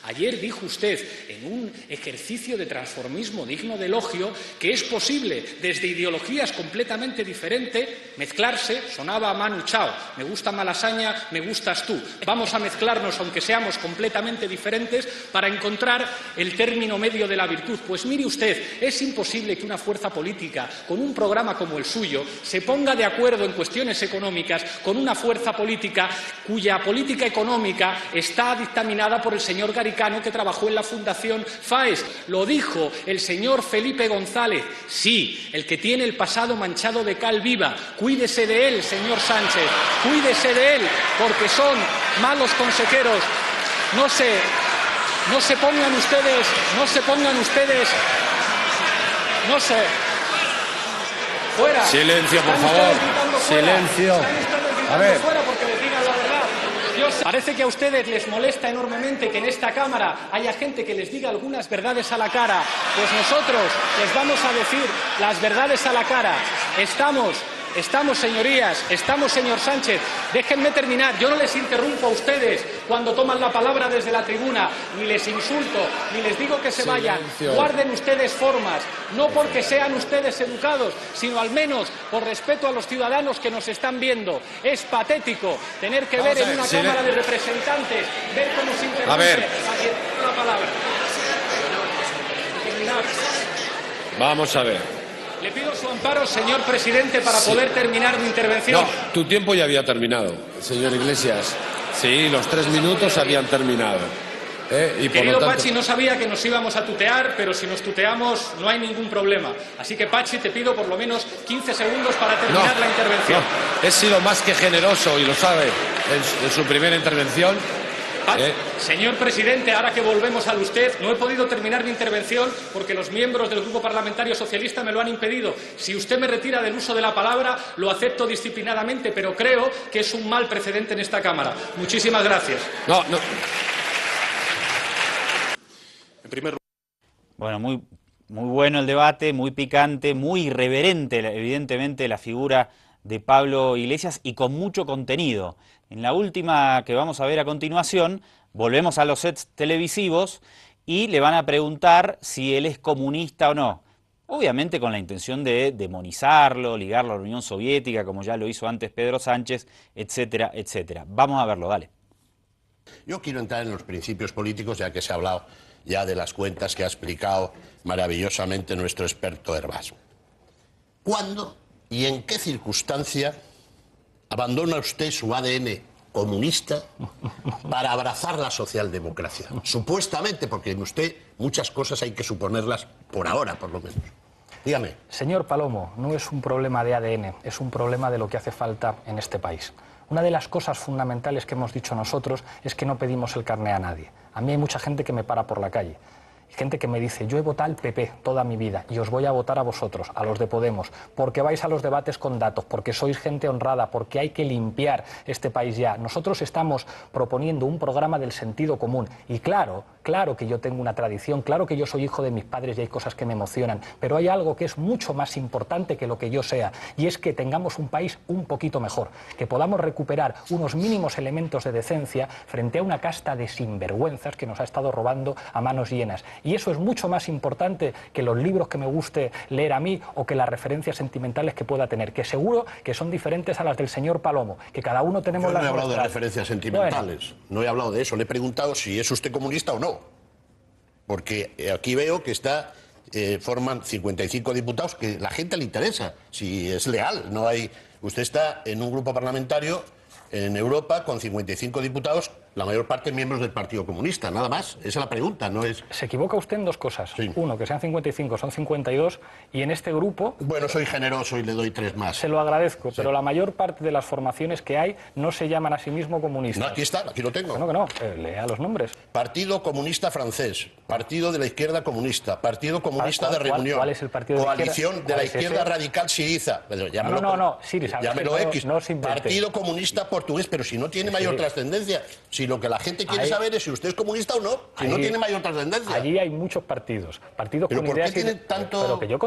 [SPEAKER 14] Ayer dijo usted, en un ejercicio de transformismo digno de elogio, que es posible, desde ideologías completamente diferentes, mezclarse. Sonaba a Manu Chao, me gusta Malasaña, me gustas tú. Vamos a mezclarnos, aunque seamos completamente diferentes, para encontrar el término medio de la virtud. Pues mire usted, es imposible que una fuerza política, con un programa como el suyo, se ponga de acuerdo en cuestiones económicas con una fuerza política cuya política económica está dictaminada por el señor Garicano, que trabajó en la Fundación FAES. Lo dijo el señor Felipe González. Sí, el que tiene el pasado manchado de cal viva. Cuídese de él, señor Sánchez. Cuídese de él, porque son malos consejeros. No se pongan ustedes. Fuera.
[SPEAKER 19] Silencio, por favor. Silencio. A ver.
[SPEAKER 14] Parece que a ustedes les molesta enormemente que en esta Cámara haya gente que les diga algunas verdades a la cara. Pues nosotros les vamos a decir las verdades a la cara. Estamos, señorías, estamos, señor Sánchez. Déjenme terminar. Yo no les interrumpo a ustedes cuando toman la palabra desde la tribuna, ni les insulto, ni les digo que se vayan. Guarden ustedes formas, no porque sean ustedes educados, sino al menos por respeto a los ciudadanos que nos están viendo. Es patético tener que ver en una Cámara de Representantes, ver cómo se interrumpe a quien tiene la palabra.
[SPEAKER 19] Vamos a ver.
[SPEAKER 14] Le pido su amparo, señor presidente, para poder terminar mi intervención.
[SPEAKER 19] No, tu tiempo ya había terminado, señor Iglesias. Sí, los 3 minutos habían terminado. Y por
[SPEAKER 14] Querido
[SPEAKER 19] lo tanto...
[SPEAKER 14] Pachi, no sabía que nos íbamos a tutear, pero si nos tuteamos no hay ningún problema. Así que, Pachi, te pido por lo menos 15 segundos para terminar la intervención.
[SPEAKER 19] No, he sido más que generoso, y lo sabe, en su primera intervención.
[SPEAKER 14] Señor presidente, ahora que volvemos al usted, no he podido terminar mi intervención porque los miembros del Grupo Parlamentario Socialista me lo han impedido. Si usted me retira del uso de la palabra, lo acepto disciplinadamente, pero creo que es un mal precedente en esta Cámara. Muchísimas gracias.
[SPEAKER 1] Bueno, muy bueno el debate, muy picante, muy irreverente, evidentemente, la figura de Pablo Iglesias y con mucho contenido. En la última que vamos a ver a continuación, volvemos a los sets televisivos y le van a preguntar si él es comunista o no. Obviamente con la intención de demonizarlo, ligarlo a la Unión Soviética, como ya lo hizo antes Pedro Sánchez, etcétera, etcétera. Vamos a verlo, dale.
[SPEAKER 21] Yo quiero entrar en los principios políticos, ya que se ha hablado ya de las cuentas que ha explicado maravillosamente nuestro experto Hervás. ¿Cuándo y en qué circunstancia abandona usted su ADN comunista para abrazar la socialdemocracia? Supuestamente, porque en usted muchas cosas hay que suponerlas por ahora, por lo menos. Dígame.
[SPEAKER 17] Señor Palomo, no es un problema de ADN, es un problema de lo que hace falta en este país. Una de las cosas fundamentales que hemos dicho nosotros es que no pedimos el carné a nadie. A mí hay mucha gente que me para por la calle. Gente que me dice, yo he votado al PP toda mi vida y os voy a votar a vosotros, a los de Podemos, porque vais a los debates con datos, porque sois gente honrada, porque hay que limpiar este país ya. Nosotros estamos proponiendo un programa del sentido común y claro claro que yo tengo una tradición, claro que yo soy hijo de mis padres y hay cosas que me emocionan, pero hay algo que es mucho más importante que lo que yo sea, y es que tengamos un país un poquito mejor, que podamos recuperar unos mínimos elementos de decencia frente a una casta de sinvergüenzas que nos ha estado robando a manos llenas. Y eso es mucho más importante que los libros que me guste leer a mí o que las referencias sentimentales que pueda tener, que seguro que son diferentes a las del señor Palomo, que cada uno tenemos las nuestras.
[SPEAKER 21] Yo no he hablado de referencias sentimentales, no he hablado de eso, le he preguntado si es usted comunista o no, porque aquí veo que forman 55 diputados, que la gente le interesa, si es leal, no hay... Usted está en un grupo parlamentario en Europa con 55 diputados, la mayor parte miembros del Partido Comunista, nada más. Esa es la pregunta, no es...
[SPEAKER 17] Se equivoca usted en dos cosas. Sí. Uno, que sean 55, son 52, y en este grupo...
[SPEAKER 21] Bueno, soy generoso y le doy 3 más.
[SPEAKER 17] Se lo agradezco, sí. Pero la mayor parte de las formaciones que hay no se llaman a sí mismo comunistas.
[SPEAKER 21] No, aquí está, aquí lo tengo.
[SPEAKER 17] No, que no, lea los nombres.
[SPEAKER 21] Partido Comunista Francés, Partido de la Izquierda Comunista, Partido Comunista de Reunión.
[SPEAKER 17] ¿Cuál es el partido de
[SPEAKER 21] Coalición de la Izquierda Radical Siriza.
[SPEAKER 17] No, Siriza.
[SPEAKER 21] Llámelo X. Partido Comunista Portugués, pero si no tiene mayor trascendencia, si lo que la gente quiere saber es si usted es comunista o no, si no tiene mayor trascendencia.
[SPEAKER 17] Allí hay muchos partidos
[SPEAKER 21] ¿Pero por qué tienen tanto...?
[SPEAKER 17] Pero que yo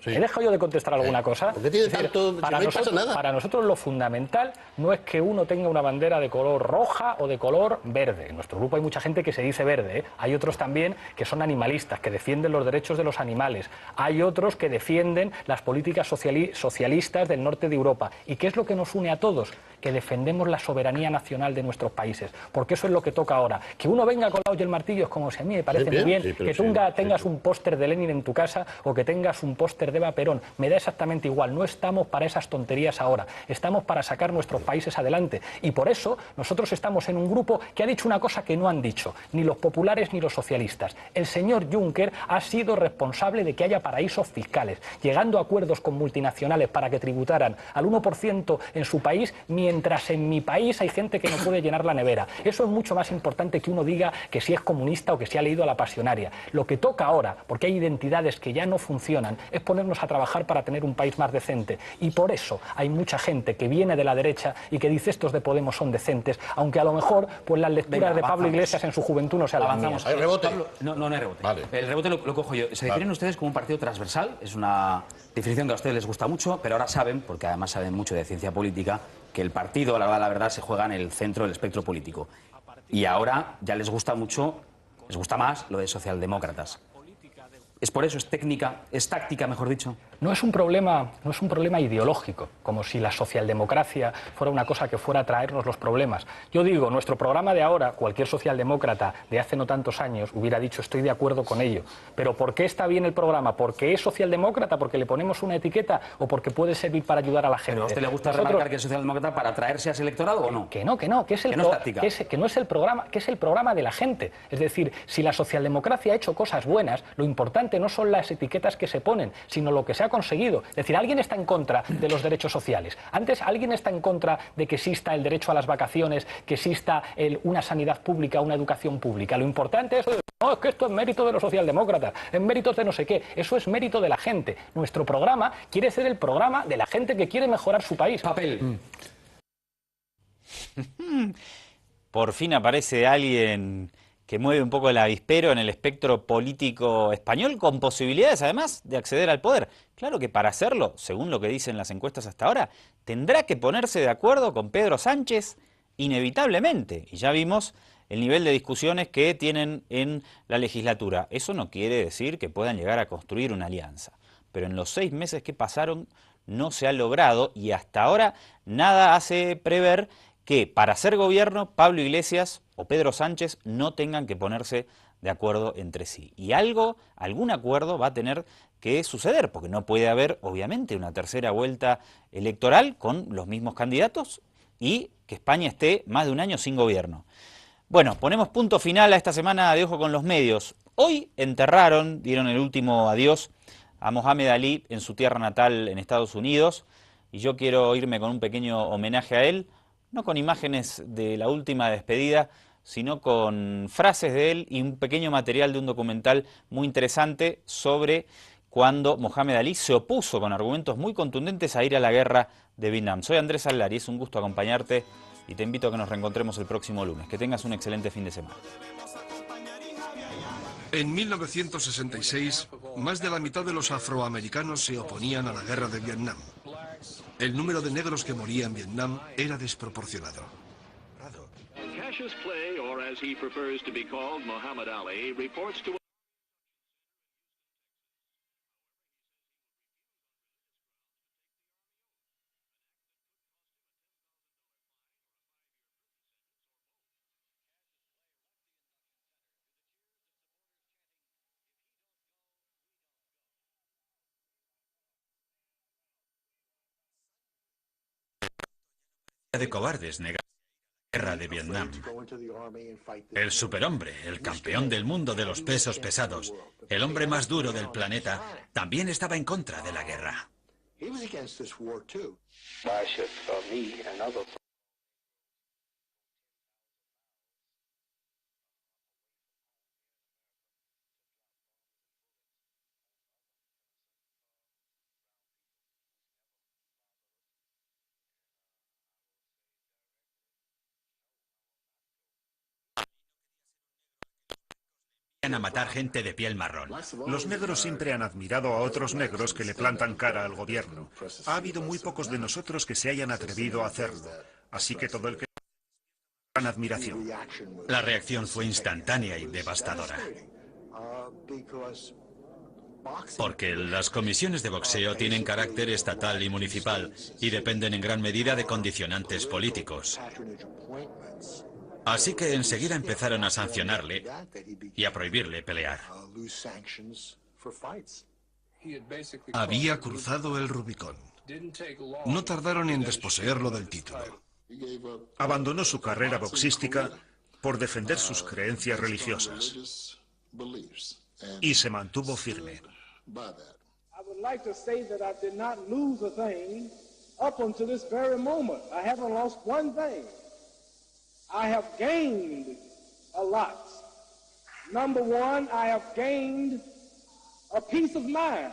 [SPEAKER 17] ¿he dejado yo de contestar alguna cosa?
[SPEAKER 21] ¿Por qué tiene tanto...?
[SPEAKER 17] Para nosotros lo fundamental no es que uno tenga una bandera de color roja o de color verde. En nuestro grupo hay mucha gente que se dice verde, ¿eh? Hay otros también que son animalistas, que defienden los derechos de los animales. Hay otros que defienden las políticas socialistas del norte de Europa. ¿Y qué es lo que nos une a todos? Que defendemos la soberanía nacional de nuestros países, porque eso es lo que toca ahora. Que uno venga con la olla y el martillo es como si a mí me parece muy bien, que tú tengas un póster de Lenin en tu casa o que tengas un póster de Eva Perón, me da exactamente igual. No estamos para esas tonterías ahora, estamos para sacar nuestros países adelante, y por eso nosotros estamos en un grupo que ha dicho una cosa que no han dicho ni los populares ni los socialistas. El señor Juncker ha sido responsable de que haya paraísos fiscales, llegando a acuerdos con multinacionales para que tributaran al 1% en su país, mientras en mi país hay gente que no puede llenar la nevera. Eso es mucho más importante que uno diga que si es comunista o que si ha leído a la Pasionaria. Lo que toca ahora, porque hay identidades que ya no funcionan, es ponernos a trabajar para tener un país más decente. Y por eso hay mucha gente que viene de la derecha y que dice estos de Podemos son decentes, aunque a lo mejor pues las lecturas de Pablo Iglesias en su juventud no sean las mías.
[SPEAKER 21] ¿Hay rebote?
[SPEAKER 3] Pablo, no hay rebote.
[SPEAKER 21] Vale.
[SPEAKER 3] El rebote lo cojo yo. Se definen ustedes como un partido transversal, es una definición que a ustedes les gusta mucho, pero ahora saben, porque además saben mucho de ciencia política, que el partido, a la hora de la verdad, se juega en el centro del espectro político. Y ahora ya les gusta más lo de socialdemócratas. ¿Es por eso? ¿Es táctica, mejor dicho?
[SPEAKER 17] No es un problema ideológico, como si la socialdemocracia fuera una cosa que fuera a traernos los problemas. Yo digo, nuestro programa de ahora, cualquier socialdemócrata de hace no tantos años hubiera dicho estoy de acuerdo con ello. ¿Pero por qué está bien el programa? ¿Porque es socialdemócrata? ¿Porque le ponemos una etiqueta? ¿O porque puede servir para ayudar a la gente?
[SPEAKER 3] ¿Pero a usted le gusta remarcar que es socialdemócrata para atraerse a ese electorado o no?
[SPEAKER 17] Que no es el programa, que es el programa de la gente. Es decir, si la socialdemocracia ha hecho cosas buenas, lo importante no son las etiquetas que se ponen, sino lo que se ha conseguido. Es decir, alguien está en contra de los derechos sociales. Antes, alguien está en contra de que exista el derecho a las vacaciones, que exista una sanidad pública, una educación pública. Lo importante es, no, es que esto es mérito de los socialdemócratas, es mérito de no sé qué. Eso es mérito de la gente. Nuestro programa quiere ser el programa de la gente que quiere mejorar su país.
[SPEAKER 3] Papel.
[SPEAKER 1] Por fin aparece alguien que mueve un poco el avispero en el espectro político español, con posibilidades además de acceder al poder. Claro que para hacerlo, según lo que dicen las encuestas hasta ahora, tendrá que ponerse de acuerdo con Pedro Sánchez inevitablemente. Y ya vimos el nivel de discusiones que tienen en la legislatura. Eso no quiere decir que puedan llegar a construir una alianza. Pero en los 6 meses que pasaron no se ha logrado, y hasta ahora nada hace prever que para hacer gobierno Pablo Iglesias o Pedro Sánchez no tengan que ponerse de acuerdo entre sí. Y algún acuerdo va a tener que suceder, porque no puede haber, obviamente, una tercera vuelta electoral con los mismos candidatos y que España esté más de un año sin gobierno. Bueno, ponemos punto final a esta semana de Ojo con los Medios. Hoy dieron el último adiós a Mohamed Ali en su tierra natal en Estados Unidos, y yo quiero irme con un pequeño homenaje a él, no con imágenes de la última despedida, sino con frases de él y un pequeño material de un documental muy interesante sobre cuando Mohamed Ali se opuso con argumentos muy contundentes a ir a la guerra de Vietnam. Soy Andrés Alari, es un gusto acompañarte y te invito a que nos reencontremos el próximo lunes. Que tengas un excelente fin de semana.
[SPEAKER 4] En 1966, más de la mitad de los afroamericanos se oponían a la guerra de Vietnam. El número de negros que moría en Vietnam era desproporcionado.
[SPEAKER 22] Cassius Clay, or as he prefers to be called, Muhammad Ali, reports to
[SPEAKER 23] de cobardes negar la guerra de Vietnam. El superhombre, el campeón del mundo de los pesos pesados, el hombre más duro del planeta, también estaba en contra de la guerra. A matar gente de piel marrón.
[SPEAKER 24] Los negros siempre han admirado a otros negros que le plantan cara al gobierno. Ha habido muy pocos de nosotros que se hayan atrevido a hacerlo. Así que todo el que... gran admiración.
[SPEAKER 23] La reacción fue instantánea y devastadora. Porque las comisiones de boxeo tienen carácter estatal y municipal y dependen en gran medida de condicionantes políticos. Así que enseguida empezaron a sancionarle y a prohibirle pelear.
[SPEAKER 4] Había cruzado el Rubicón. No tardaron en desposeerlo del título.
[SPEAKER 24] Abandonó su carrera boxística por defender sus creencias religiosas y se mantuvo firme.
[SPEAKER 25] I have gained a lot. Number one, I have gained a peace of mind.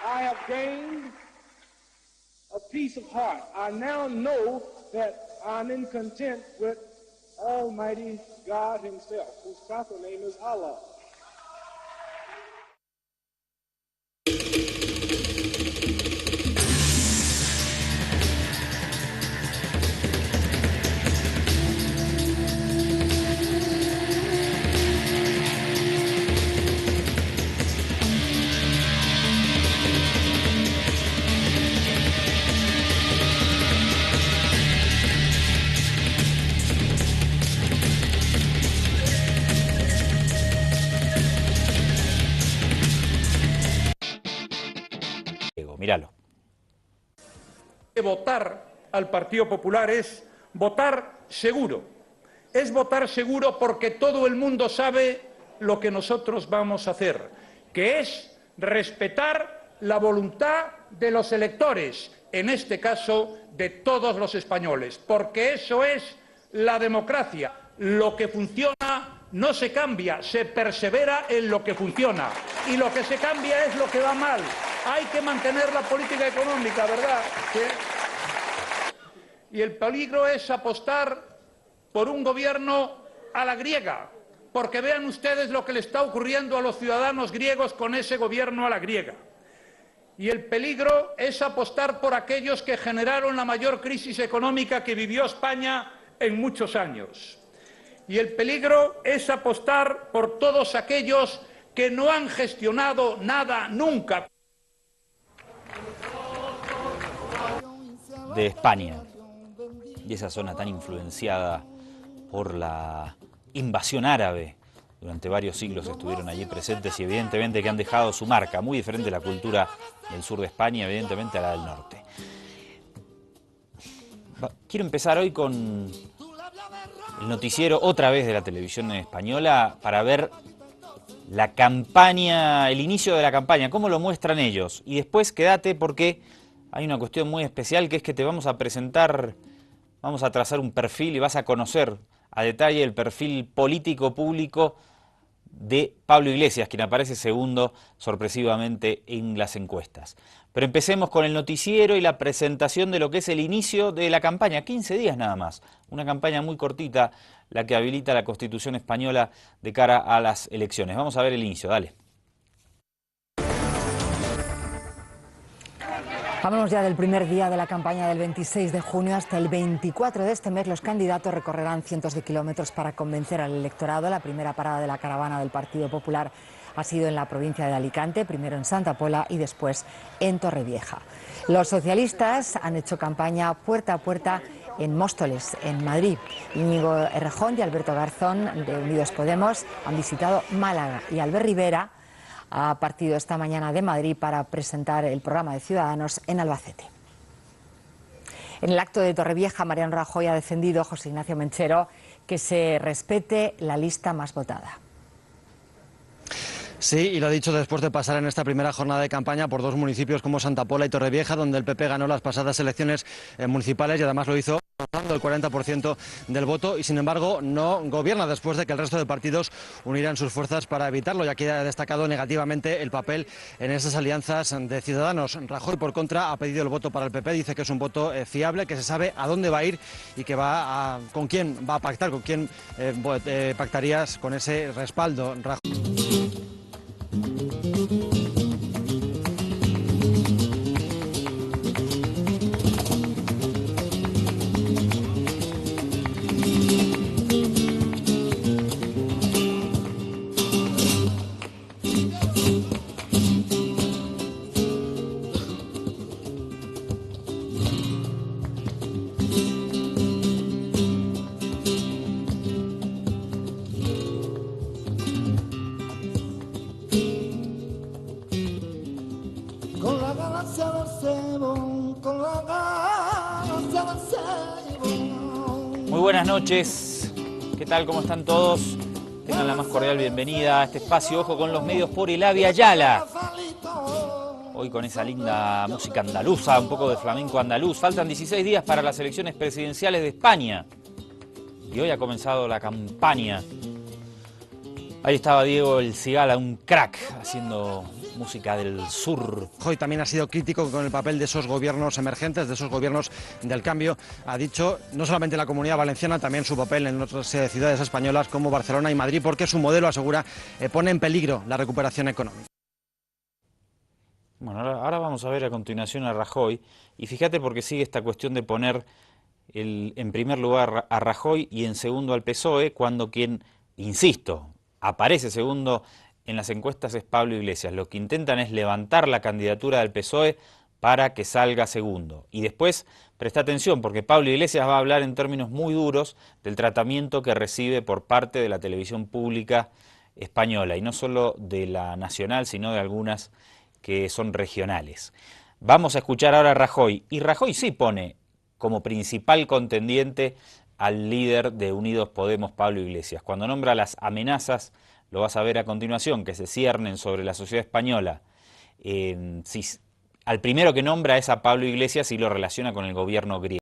[SPEAKER 25] I have gained a peace of heart. I now know that I'm in content with Almighty God Himself, whose proper name is Allah.
[SPEAKER 1] Míralo.
[SPEAKER 25] Votar al Partido Popular es votar seguro. Es votar seguro porque todo el mundo sabe lo que nosotros vamos a hacer, que es respetar la voluntad de los electores, en este caso de todos los españoles, porque eso es la democracia. Lo que funciona no se cambia, se persevera en lo que funciona. Y lo que se cambia es lo que va mal. Hay que mantener la política económica, ¿verdad? ¿Sí? Y el peligro es apostar por un gobierno a la griega, porque vean ustedes lo que le está ocurriendo a los ciudadanos griegos con ese gobierno a la griega. Y el peligro es apostar por aquellos que generaron la mayor crisis económica que vivió España en muchos años. Y el peligro es apostar por todos aquellos que no han gestionado nada nunca.
[SPEAKER 1] De España, y esa zona tan influenciada por la invasión árabe. Durante varios siglos estuvieron allí presentes y evidentemente que han dejado su marca, muy diferente a la cultura del sur de España, evidentemente a la del norte. Quiero empezar hoy con el noticiero otra vez de la televisión española para ver la campaña, el inicio de la campaña, cómo lo muestran ellos. Y después quédate porque hay una cuestión muy especial que es que te vamos a presentar, vamos a trazar un perfil y vas a conocer a detalle el perfil político público de Pablo Iglesias, quien aparece segundo sorpresivamente en las encuestas. Pero empecemos con el noticiero y la presentación de lo que es el inicio de la campaña, 15 días nada más, una campaña muy cortita, la que habilita la Constitución española de cara a las elecciones. Vamos a ver el inicio, dale.
[SPEAKER 2] Hablamos ya del primer día de la campaña del 26 de junio hasta el 24 de este mes. Los candidatos recorrerán cientos de kilómetros para convencer al electorado. La primera parada de la caravana del Partido Popular ha sido en la provincia de Alicante, primero en Santa Pola y después en Torrevieja. Los socialistas han hecho campaña puerta a puerta en Móstoles, en Madrid. Íñigo Errejón y Alberto Garzón, de Unidos Podemos, han visitado Málaga y Albert Rivera ha partido esta mañana de Madrid para presentar el programa de Ciudadanos en Albacete. En el acto de Torrevieja, Mariano Rajoy ha defendido, José Ignacio Menchero, que se respete la lista más votada.
[SPEAKER 5] Sí, y lo ha dicho después de pasar en esta primera jornada de campaña por dos municipios como Santa Pola y Torrevieja, donde el PP ganó las pasadas elecciones municipales y además lo hizo dando el 40% del voto y sin embargo no gobierna después de que el resto de partidos unieran sus fuerzas para evitarlo, ya que ha destacado negativamente el papel en esas alianzas de Ciudadanos. Rajoy, por contra, ha pedido el voto para el PP, dice que es un voto fiable, que se sabe a dónde va a ir y que con quién va a pactar, con quién pactarías con ese respaldo.
[SPEAKER 1] Muy buenas noches, ¿qué tal? ¿Cómo están todos? Tengan la más cordial bienvenida a este espacio. Ojo con los medios por Elavia Yala. Hoy con esa linda música andaluza, un poco de flamenco andaluz. Faltan 16 días para las elecciones presidenciales de España. Y hoy ha comenzado la campaña. Ahí estaba Diego El Cigala, un crack, haciendo música del sur.
[SPEAKER 5] Hoy también ha sido crítico con el papel de esos gobiernos emergentes, de esos gobiernos del cambio. Ha dicho no solamente la Comunidad Valenciana, también su papel en otras ciudades españolas como Barcelona y Madrid, porque su modelo, asegura, pone en peligro la recuperación económica.
[SPEAKER 1] Bueno, ahora vamos a ver a continuación a Rajoy. Y fíjate porque sigue esta cuestión de poner en primer lugar a Rajoy y en segundo al PSOE, cuando quien, insisto, aparece segundo en las encuestas es Pablo Iglesias. Lo que intentan es levantar la candidatura del PSOE para que salga segundo. Y después, presta atención, porque Pablo Iglesias va a hablar en términos muy duros del tratamiento que recibe por parte de la televisión pública española, y no solo de la nacional, sino de algunas que son regionales. Vamos a escuchar ahora a Rajoy, y Rajoy sí pone como principal contendiente al líder de Unidos Podemos, Pablo Iglesias. Cuando nombra las amenazas, lo vas a ver a continuación, que se ciernen sobre la sociedad española, al primero que nombra es a Pablo Iglesias y lo relaciona con el gobierno griego.